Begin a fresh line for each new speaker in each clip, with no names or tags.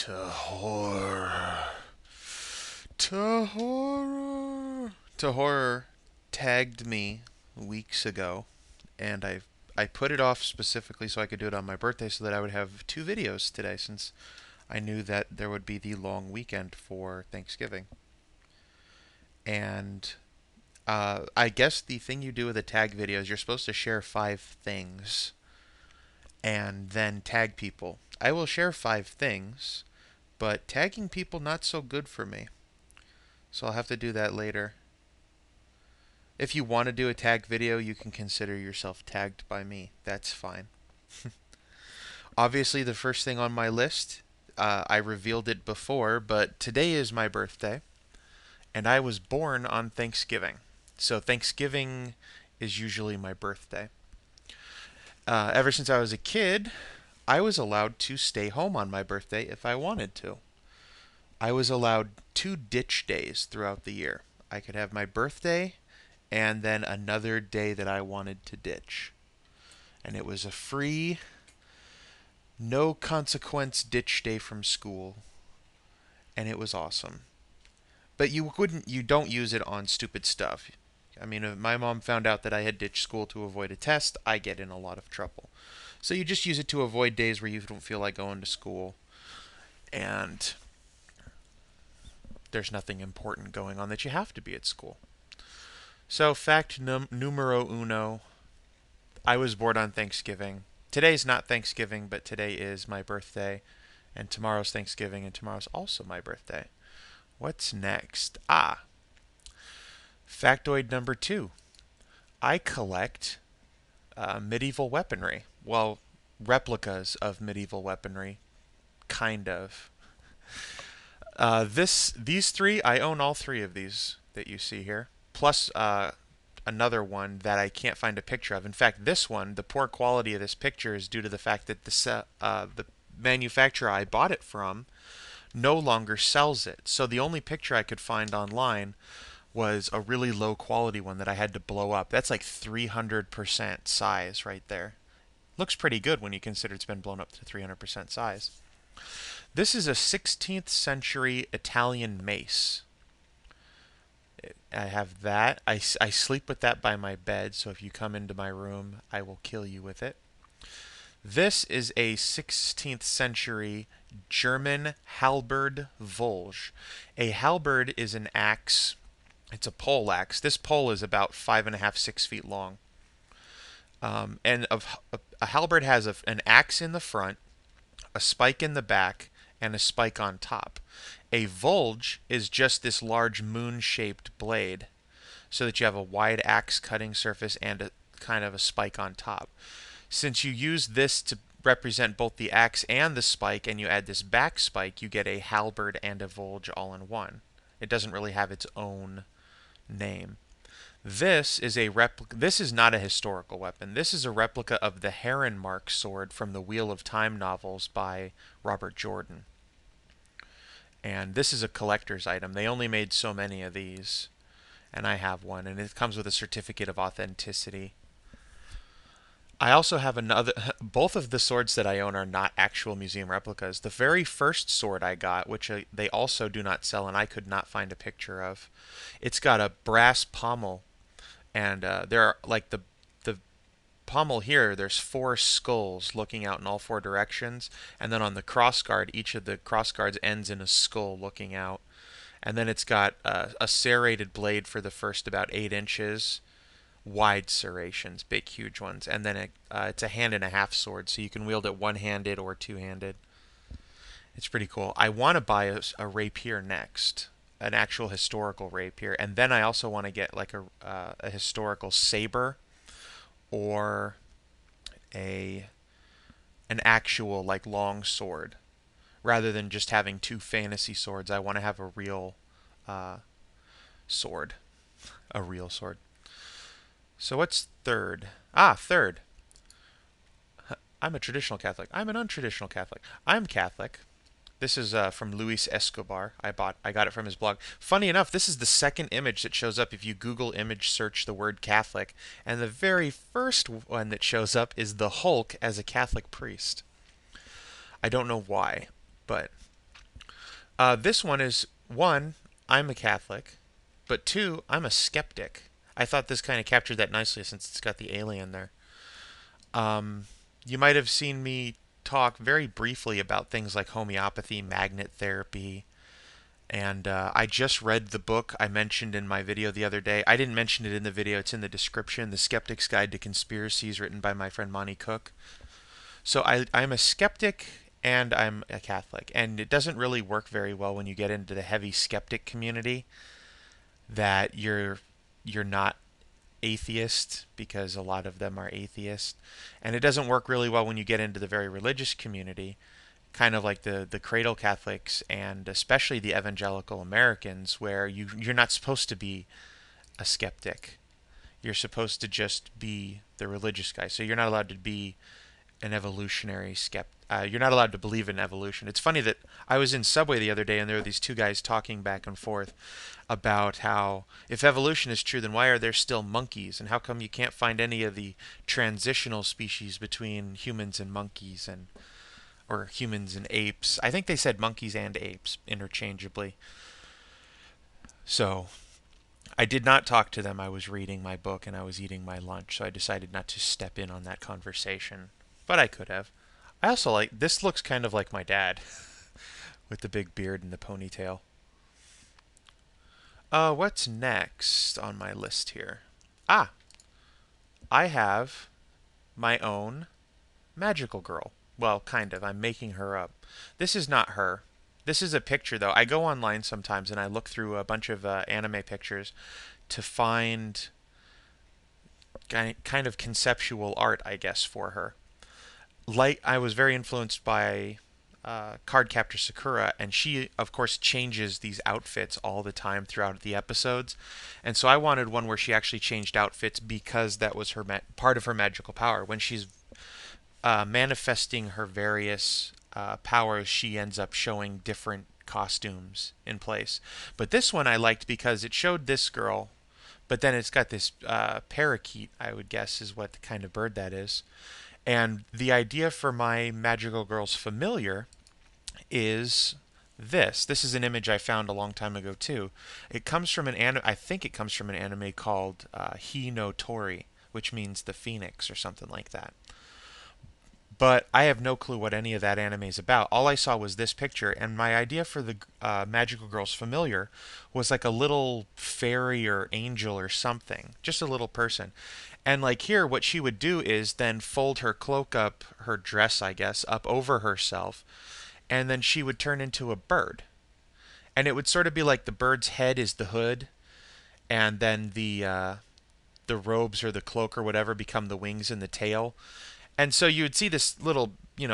To horror. To horror. To horror tagged me weeks ago, and I put it off specifically so I could do it on my birthday so that I would have two videos today since I knew that there would be the long weekend for Thanksgiving. And I guess the thing you do with a tag video is you're supposed to share five things and then tag people. I will share five things, but tagging people not so good for me. So I'll have to do that later. If you want to do a tag video, you can consider yourself tagged by me. That's fine. Obviously, the first thing on my list, I revealed it before, but today is my birthday, and I was born on Thanksgiving. So Thanksgiving is usually my birthday. Ever since I was a kid, I was allowed to stay home on my birthday if I wanted to. I was allowed 2 ditch days throughout the year. I could have my birthday and then another day that I wanted to ditch. And it was a free, no consequence ditch day from school, and it was awesome. But you don't use it on stupid stuff. I mean, if my mom found out that I had ditched school to avoid a test, I get in a lot of trouble. So you just use it to avoid days where you don't feel like going to school, and there's nothing important going on that you have to be at school. So, fact numero uno, I was born on Thanksgiving. Today's not Thanksgiving, but today is my birthday, and tomorrow's Thanksgiving, and tomorrow's also my birthday. What's next? Factoid number two. I collect medieval weaponry. Well, replicas of medieval weaponry, kind of. These three, I own all three of these that you see here, plus another one that I can't find a picture of. In fact, this one, the poor quality of this picture is due to the fact that the manufacturer I bought it from no longer sells it. So the only picture I could find online was a really low quality one that I had to blow up. That's like 300% size right there. Looks pretty good when you consider it's been blown up to 300% size. This is a 16th century Italian mace. I have that. I sleep with that by my bed, so if you come into my room, I will kill you with it. This is a 16th century German halberd Volge. A halberd is an axe. It's a pole axe. This pole is about 5.5, 6 feet long. A halberd has an axe in the front, a spike in the back, and a spike on top. A Volge is just this large moon-shaped blade, so that you have a wide axe cutting surface and a kind of a spike on top. Since you use this to represent both the axe and the spike, and you add this back spike, you get a halberd and a Volge all in one. It doesn't really have its own name. This is not a historical weapon. This is a replica of the Heron Mark sword from the Wheel of Time novels by Robert Jordan. And this is a collector's item. They only made so many of these, and I have one, and it comes with a certificate of authenticity. I also have another. Both of the swords that I own are not actual museum replicas. The very first sword I got, which they also do not sell, and I could not find a picture of, it's got a brass pommel, and there are like the pommel here. There's four skulls looking out in all four directions, and then on the crossguard, each of the crossguards ends in a skull looking out, and then it's got a serrated blade for the first about 8 inches wide serrations, big, huge ones, and then it's a hand and a half sword, so you can wield it one-handed or two-handed. It's pretty cool. I want to buy a rapier next, an actual historical rapier, and then I also want to get like a historical saber or a an actual like long sword, rather than just having two fantasy swords. I want to have a real uh, sword, a real sword. So what's third? Third. I'm a traditional Catholic. I'm an untraditional Catholic. I'm Catholic. This is from Luis Escobar. I got it from his blog. Funny enough, this is the second image that shows up if you Google image search the word Catholic, and the very first one that shows up is the Hulk as a Catholic priest. I don't know why, but This one is one, I'm a Catholic, but two, I'm a skeptic. I thought this kind of captured that nicely since it's got the alien there. Um, you might have seen me talk very briefly about things like homeopathy, magnet therapy, and I just read the book I mentioned in my video the other day. I didn't mention it in the video, it's in the description, The Skeptic's Guide to Conspiracies, written by my friend Monty Cook. So I'm a skeptic and I'm a Catholic, and it doesn't really work very well when you get into the heavy skeptic community that you're not atheist, because a lot of them are atheist, and it doesn't work really well when you get into the very religious community, kind of like the cradle Catholics and especially the evangelical Americans, where you're not supposed to be a skeptic. You're supposed to just be the religious guy. So you're not allowed to be an evolutionary skeptic. You're not allowed to believe in evolution. It's funny that I was in Subway the other day and there were these two guys talking back and forth about how if evolution is true, then why are there still monkeys? And how come you can't find any of the transitional species between humans and monkeys, and or humans and apes? I think they said monkeys and apes interchangeably. So I did not talk to them. I was reading my book and I was eating my lunch, so I decided not to step in on that conversation. But I could have. I also like this, looks kind of like my dad with the big beard and the ponytail. What's next on my list here? Ah, I have my own magical girl. Well, kind of. I'm making her up. This is not her. This is a picture, though. I go online sometimes and I look through a bunch of anime pictures to find kind of conceptual art, I guess, for her. Like, I was very influenced by Cardcaptor Sakura, and she, of course, changes these outfits all the time throughout the episodes. And so I wanted one where she actually changed outfits because that was her part of her magical power. When she's manifesting her various powers, she ends up showing different costumes in place. But this one I liked because it showed this girl, but then it's got this parakeet, I would guess is what kind of bird that is. And the idea for my magical girl's familiar is this. This is an image I found a long time ago too. It comes from an anime. I think it comes from an anime called Hi no Tori, which means the phoenix or something like that. But I have no clue what any of that anime is about. All I saw was this picture, and my idea for the magical girl's familiar was like a little fairy or angel or something, just a little person. And like here, what she would do is then fold her cloak up, her dress, I guess, up over herself, and then she would turn into a bird. And it would sort of be like the bird's head is the hood, and then the robes or the cloak or whatever become the wings and the tail. And so you would see this little,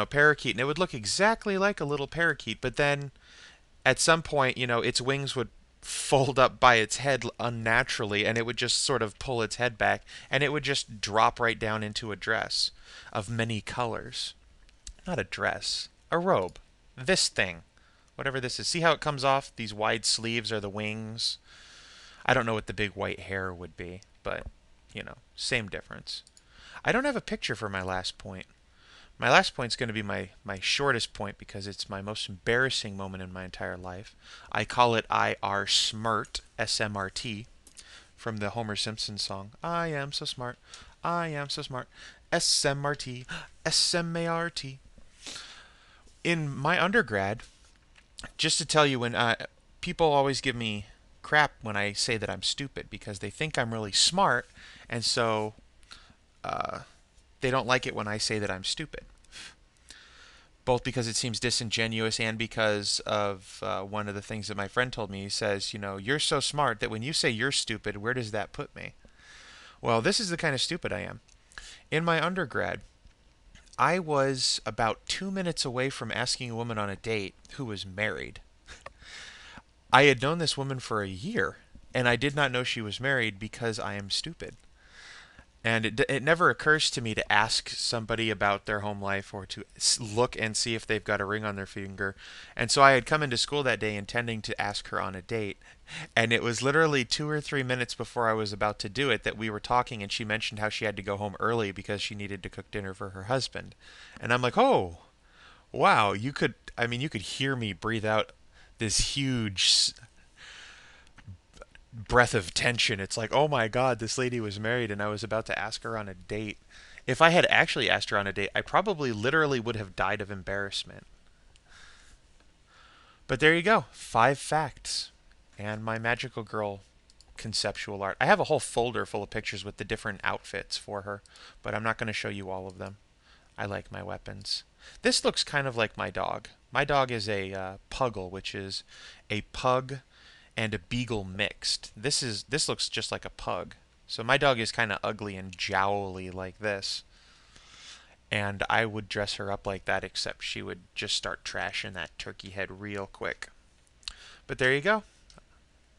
parakeet, and it would look exactly like a little parakeet, but then at some point, its wings would fold up by its head unnaturally, and it would just sort of pull its head back, and it would just drop right down into a dress of many colors. Not a dress, a robe. This thing, whatever this is. See how it comes off? These wide sleeves are the wings. I don't know what the big white hair would be, but, same difference. I don't have a picture for my last point. My last point is going to be my shortest point because it's my most embarrassing moment in my entire life. I call it IR SMRT, SMRT, from the Homer Simpson song. I am so smart. I am so smart. SMRT, SMART. In my undergrad, just to tell you, when people always give me crap when I say that I'm stupid because they think I'm really smart, and so uh, they don't like it when I say that I'm stupid. Both because it seems disingenuous and because of one of the things that my friend told me. He says, you're so smart that when you say you're stupid, where does that put me? Well, this is the kind of stupid I am. In my undergrad, I was about 2 minutes away from asking a woman on a date who was married. I had known this woman for a year, and I did not know she was married because I am stupid. And it never occurs to me to ask somebody about their home life or to look and see if they've got a ring on their finger. And so I had come into school that day intending to ask her on a date. And it was literally 2 or 3 minutes before I was about to do it that we were talking, and she mentioned how she had to go home early because she needed to cook dinner for her husband. And I'm like, oh, wow, you could hear me breathe out this huge breath of tension. It's like, oh my God, this lady was married and I was about to ask her on a date. If I had actually asked her on a date, I probably literally would have died of embarrassment. But there you go, 5 facts. And my magical girl conceptual art. I have a whole folder full of pictures with the different outfits for her, but I'm not going to show you all of them. I like my weapons. This looks kind of like my dog. My dog is a puggle, which is a pug and a beagle mixed. This looks just like a pug. So my dog is kind of ugly and jowly like this. And I would dress her up like that, except she would just start trashing that turkey head real quick. But there you go.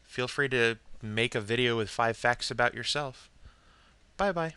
Feel free to make a video with 5 facts about yourself. Bye bye.